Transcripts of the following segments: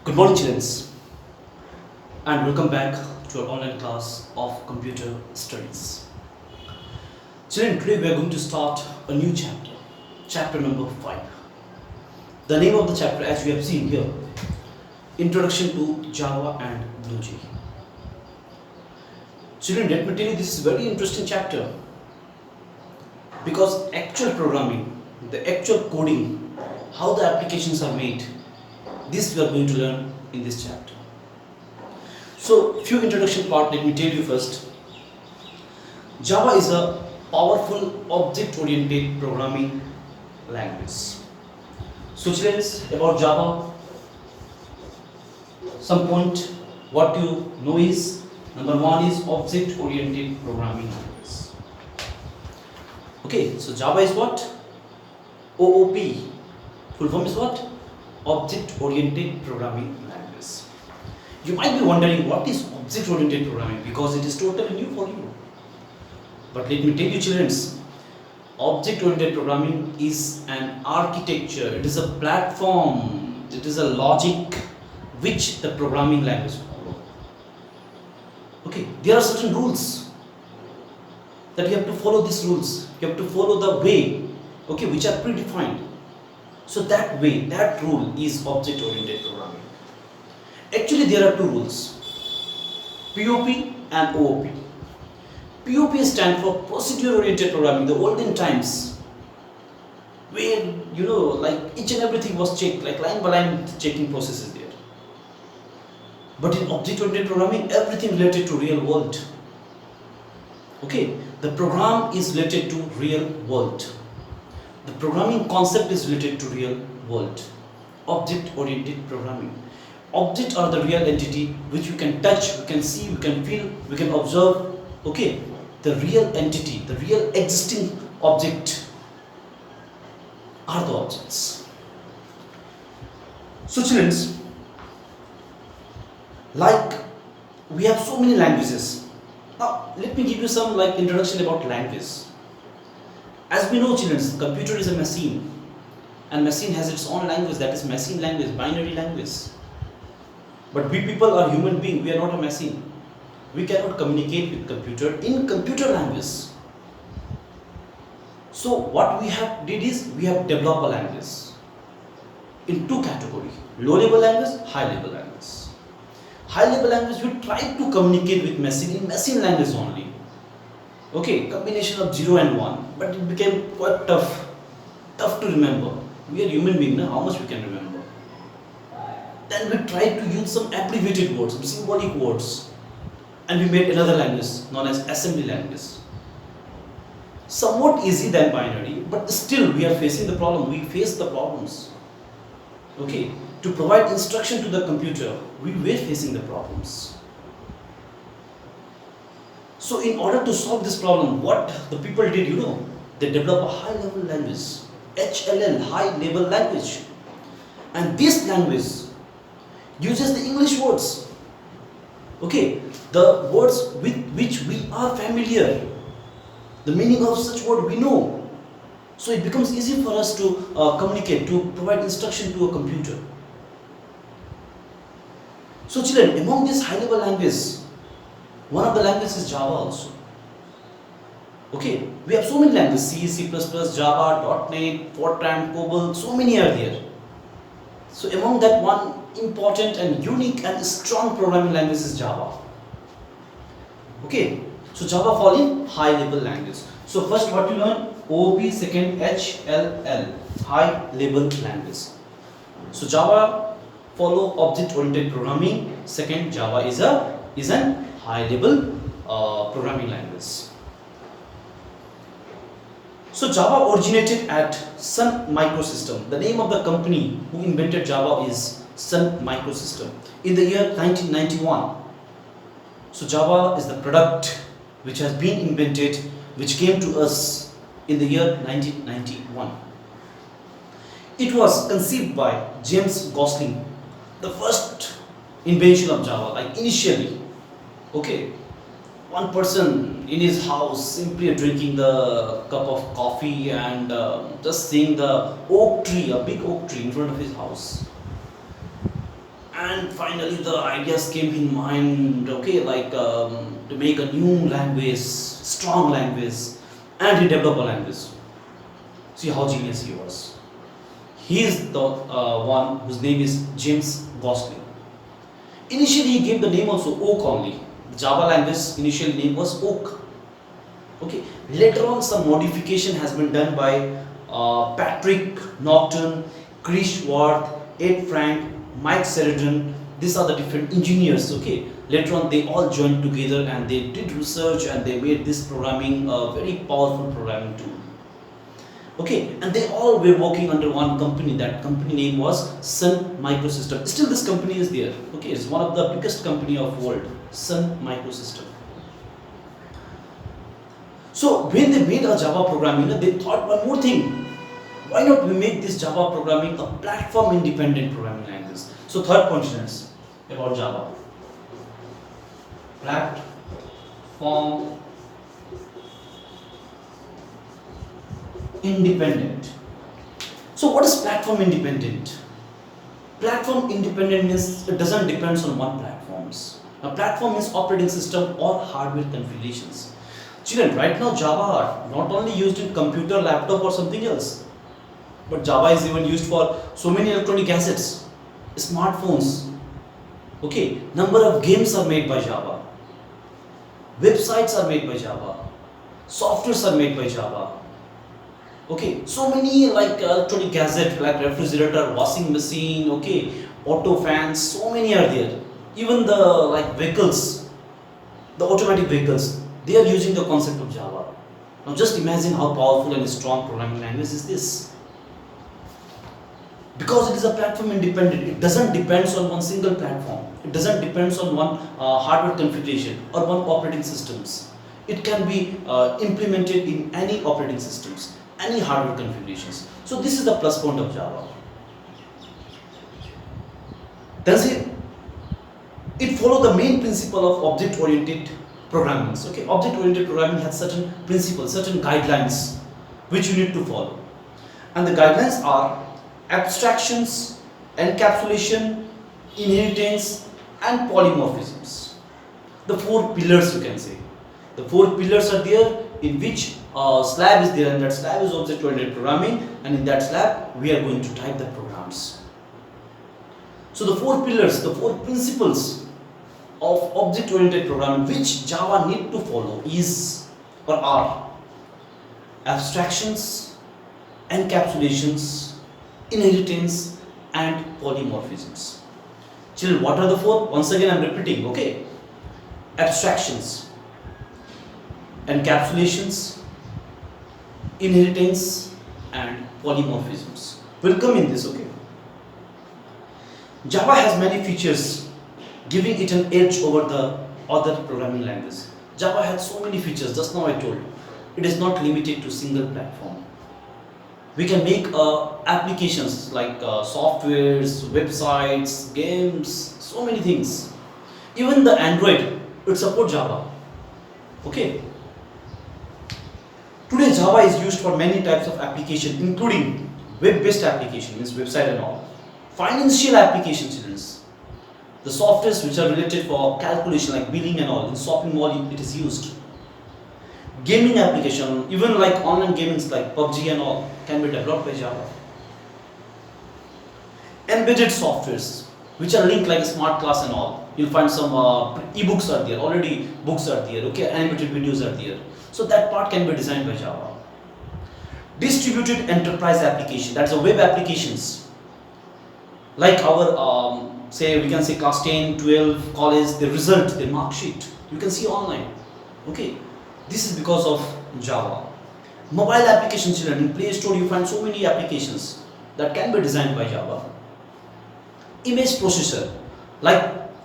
Good morning, children, and welcome back to our online class of computer studies. Children, today we are going to start a new chapter, chapter number 5. The name of the chapter, as you have seen here, Introduction to Java and BlueJ. Children, let me tell you, this is a very interesting chapter because actual programming, the actual coding, how the applications are made, this we are going to learn in this chapter. So, few introduction part, let me tell you first. Java is a powerful object-oriented programming language. So, children, about Java, some point what you know is, number one is object-oriented programming language. Okay, so Java is what? OOP. Full form is what? Object-oriented programming language. You might be wondering what is object-oriented programming because it is totally new for you. But let me tell you, children, object-oriented programming is an architecture, it is a platform, it is a logic which the programming language follow. Okay, there are certain rules that you have to follow. These rules, you have to follow the way, okay, which are predefined. So that way, that rule is object-oriented programming. Actually, there are two rules, POP and OOP. POP stands for procedure-oriented programming. The olden times, where like each and everything was checked, like line by line checking process is there. But in object-oriented programming, everything related to real world. Okay, the program is related to real world. The programming concept is related to real world. Object-oriented programming. Objects are the real entity which we can touch, we can see, we can feel, we can observe. Okay, the real entity, the real existing object are the objects. So, children, like we have so many languages. Now, let me give you some introduction about language. As we know, children, computer is a machine, and machine has its own language, that is machine language, binary language. But we people are human beings, we are not a machine. We cannot communicate with computer in computer language. So what we have did is, we have developed a language in two categories, low level language, high level language. High level language, we try to communicate with machine in machine language only. Okay, combination of 0 and 1, but it became quite tough to remember. We are human beings, how much we can remember. Then we tried to use some abbreviated words, some symbolic words, and we made another language known as assembly language. Somewhat easy than binary, but still we are facing the problem, we face the problems. Okay, to provide instruction to the computer, we were facing the problems. So in order to solve this problem, what the people did, they developed a high level language, HLL, high level language. And this language uses the English words. Okay, the words with which we are familiar, the meaning of such word we know. So it becomes easy for us to communicate, to provide instruction to a computer. So children, among this high level language, one of the languages is Java also. Okay, we have so many languages, C, C++, Java, .NET, Fortran, COBOL, so many are there. So among that, one important and unique and strong programming language is Java. Okay, so Java fall in high level language. So first what you learn, OOP, second HLL, high level language. So Java follow object oriented programming, second Java is an high level programming language. So Java originated at Sun Microsystem. The name of the company who invented Java is Sun Microsystem in the year 1991. So Java is the product which has been invented, which came to us in the year 1991. It was conceived by James Gosling, the first invention of Java, initially. Okay, one person in his house simply drinking the cup of coffee and just seeing the oak tree, a big oak tree in front of his house. and finally the ideas came in mind, okay, like to make a new language, strong language, and he developed a language. See how genius he was. He is the one whose name is James Gosling. Initially he gave the name also Oak only. The Java language initial name was Oak. Okay. Later on some modification has been done by Patrick Norton, Chris Worth, Ed Frank, Mike Sheridan. These are the different engineers. Okay. Later on they all joined together and they did research and they made this programming a very powerful programming tool. Okay, and they all were working under one company. That company name was Sun Microsystem. Still this company is there. Okay, it's one of the biggest company of world, Sun Microsystem. So when they made a Java programming, they thought one more thing. Why not we make this Java programming a platform independent programming language? So third point is about Java. Platform independent. So what is platform independent? Platform independent means it doesn't depend on one platforms. A platform is operating system or hardware configurations. Children, right now Java are not only used in computer, laptop or something else, but Java is even used for so many electronic assets, smartphones. Okay, number of games are made by Java, websites are made by Java, softwares are made by Java. Okay, so many like electronic gadgets like refrigerator, washing machine, okay, auto fans, so many are there. Even the like vehicles, the automatic vehicles, they are using the concept of Java. Now just imagine how powerful and strong programming language is this. Because it is a platform independent, it doesn't depend on one single platform. It doesn't depend on one hardware configuration or one operating systems. It can be implemented in any operating systems, any hardware configurations. So this is the plus point of Java. Then see, it follows the main principle of object-oriented programming. Okay, object-oriented programming has certain principles, certain guidelines which you need to follow. And the guidelines are abstractions, encapsulation, inheritance, and polymorphisms. The four pillars you can say. The four pillars are there in which slab is there, and that slab is object-oriented programming, and in that slab we are going to type the programs. So the four pillars, the four principles of object-oriented programming which Java need to follow is or are abstractions, encapsulations, inheritance, and polymorphisms. Children, what are the four? Once again I am repeating, okay? Abstractions, encapsulations, inheritance, and polymorphisms will come in this, okay? Java has many features giving it an edge over the other programming languages. Java has so many features, just now I told. It is not limited to single platform. We can make applications like softwares, websites, games, so many things. Even the Android, it supports Java. Okay. Today Java is used for many types of application, including web-based application, means website and all. Financial applications, the softwares which are related for calculation like billing and all, in shopping mall it is used. Gaming application, even like online gamings like PUBG and all, can be developed by Java. Embedded softwares, which are linked like a smart class and all. You'll find some e-books are there, already books are there, okay, animated videos are there. So that part can be designed by Java. Distributed enterprise application, that's a web applications. Like our, say we can say class 10, 12, college, the result, the mark sheet, you can see online, okay. This is because of Java. Mobile applications, children, in Play Store you find so many applications that can be designed by Java. Image processor, like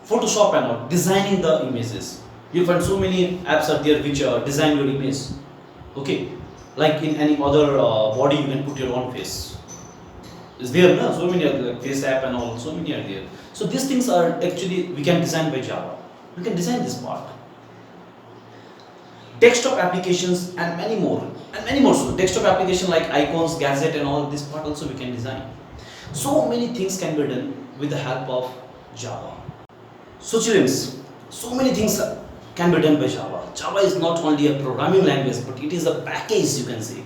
Photoshop and all, designing the images. You find so many apps are there which design your image. Okay, like in any other body you can put your own face. Is there no? So many other like face app and all, so many are there. So these things are actually we can design by Java. We can design this part. Desktop applications and many more. So desktop application like icons, gadget and all, this part also we can design. So many things can be done with the help of Java. So children, so many things can be done by Java. Java is not only a programming language, but it is a package, you can say.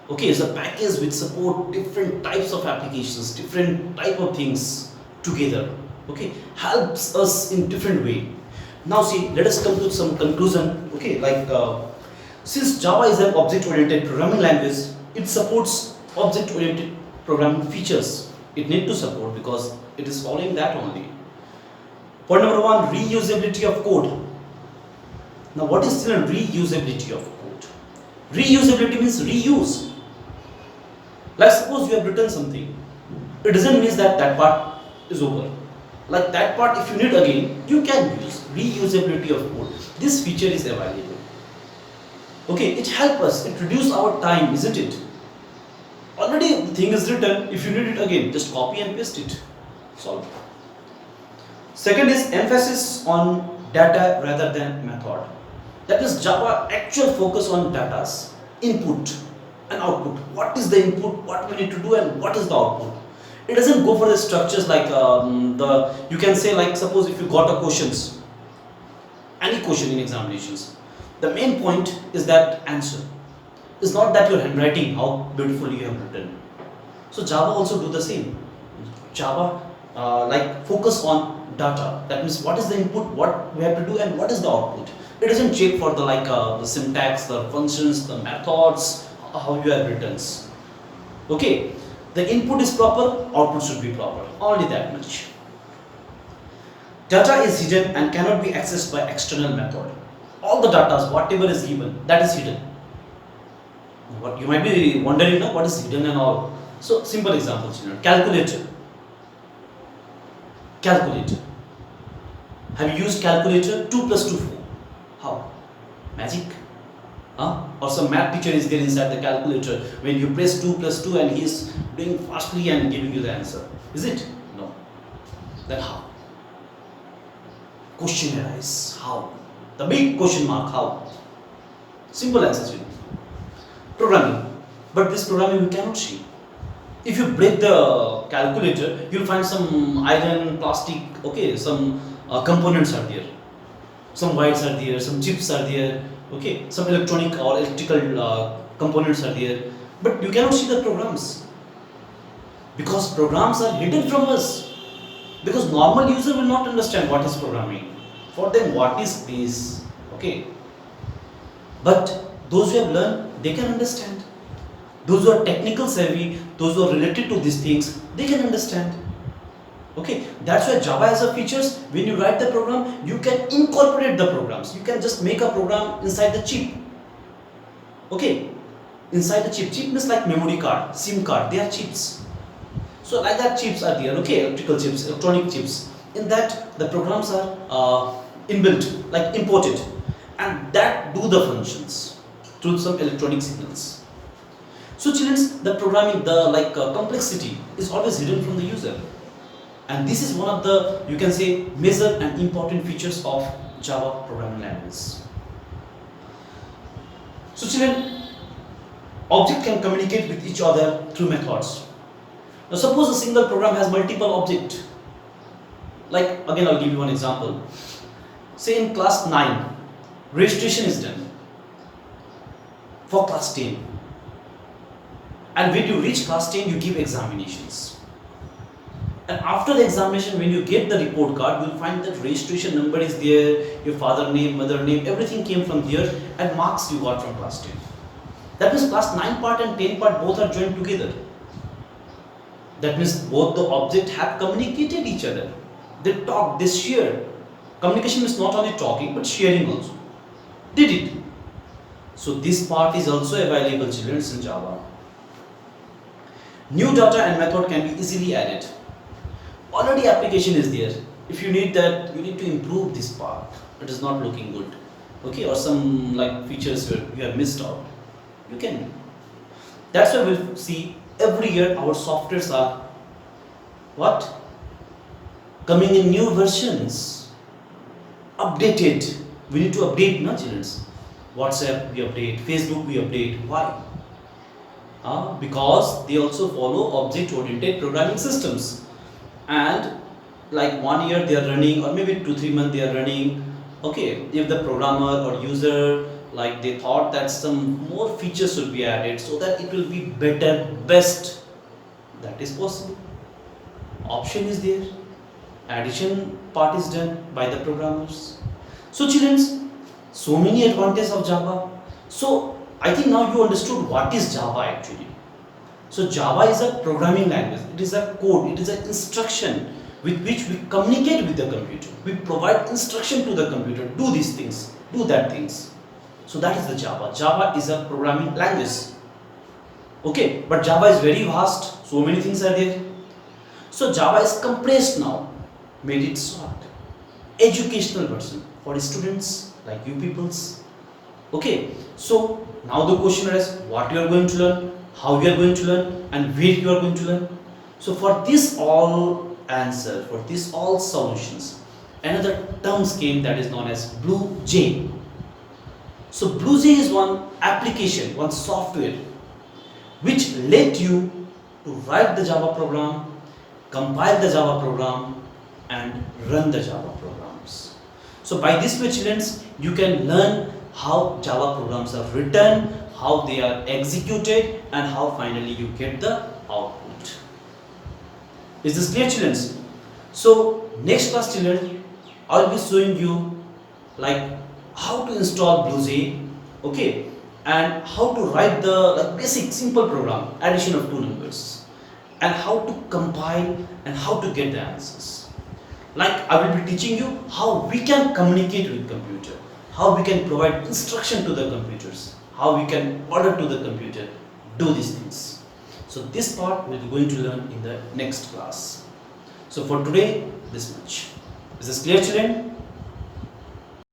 Okay, it's a package which support different types of applications, different type of things together. Okay, helps us in different way. Now see, let us come to some conclusion. Okay, since Java is an object-oriented programming language, it supports object-oriented programming features. It need to support because it is following that only. Point number one, reusability of code. Now what is still reusability of code? Reusability means reuse. Like suppose you have written something, it doesn't mean that that part is over. Like that part, if you need again, you can use reusability of code. This feature is available. Okay, it helps us, it reduces our time, isn't it? Already the thing is written, if you need it again, just copy and paste it. Solved. Second is emphasis on data rather than method. That is Java actual focus on data's input and output. What is the input, what we need to do, and what is the output. It doesn't go for the structures like you can say, like suppose if you got a questions, any question in examinations, the main point is that answer. It's not that your handwriting, how beautifully you have written. So Java also do the same. Java focus on data. That means what is the input, what we have to do, and what is the output. It doesn't check for the syntax, the functions, the methods, how you have written. Okay, the input is proper, output should be proper. Only that much. Data is hidden and cannot be accessed by external method. All the data, whatever is given, that is hidden. What you might be wondering now, what is hidden and all. So simple example, children. Calculator. Calculator. Have you used calculator? 2 plus 2 4. How? Magic? Huh? Or some math teacher is there inside the calculator. When you press 2 plus 2 and he is doing fastly and giving you the answer. Is it? No. Then how? Question arises. How? The big question mark. How? Simple answer, children. Programming. But this programming we cannot see. If you break the calculator, you'll find some iron, plastic, okay, some components are there. Some wires are there, some chips are there, okay, some electronic or electrical components are there. But you cannot see the programs. Because programs are hidden from us. Because normal user will not understand what is programming. For them, what is this? Okay. But those who have learned, they can understand. Those who are technical savvy, those who are related to these things, they can understand. Okay, that's why Java has a features. When you write the program, you can incorporate the programs. You can just make a program inside the chip. Okay, inside the chip. Chip means like memory card, SIM card. They are chips. So like that, chips are there. Okay, electrical chips, electronic chips. In that, the programs are inbuilt, like imported, and that do the functions through some electronic signals. So children, the programming, the complexity is always hidden from the user. And this is one of the, you can say, major and important features of Java programming language. So children, object can communicate with each other through methods. Now suppose a single program has multiple objects. Like, again I'll give you one example. Say in class 9, registration is done for class 10. And when you reach class 10, you give examinations. And after the examination, when you get the report card, you will find that registration number is there, your father name, mother name, everything came from there, and marks you got from class 10. That means class 9 part and 10 part both are joined together. That means both the objects have communicated each other. They talk, they share. Communication is not only talking, but sharing also. Did it? So this part is also available, children, in Java. New data and method can be easily added. Already application is there. If you need that, you need to improve this part. It is not looking good. Okay, or some features you have missed out. You can. That's why we'll see every year our softwares are what? Coming in new versions. Updated. We need to update, no, children? WhatsApp we update, Facebook we update. Why? Because they also follow object-oriented programming systems. And like 1 year they are running, or maybe 2-3 months they are running. Okay, if the programmer or user like they thought that some more features should be added so that it will be better, best, that is possible. Option is there, addition part is done by the programmers. So children, so many advantages of Java. So I think now you understood what is Java actually. So Java is a programming language. It is a code. It is an instruction with which we communicate with the computer. We provide instruction to the computer. Do these things. Do that things. So that is the Java. Java is a programming language. Okay, but Java is very vast. So many things are there. So Java is compressed now. Made it short. Educational version for students like you peoples. Okay, so now the question is what you are going to learn, how you are going to learn, and where you are going to learn. So for this all answer, for this all solutions, another term came that is known as BlueJ. So BlueJ is one application, one software which let you to write the Java program, compile the Java program, and run the Java programs. So by this way, children, you can learn how Java programs are written, how they are executed, and how finally you get the output. Is this clear, children? So next class, children, I will be showing you like how to install BlueJ, okay, and how to write the basic simple program, addition of two numbers, and how to compile and how to get the answers. Like I will be teaching you how we can communicate with computer, how we can provide instruction to the computers, how we can order to the computer, do these things. So this part we are going to learn in the next class. So for today, this much. Is this clear, children?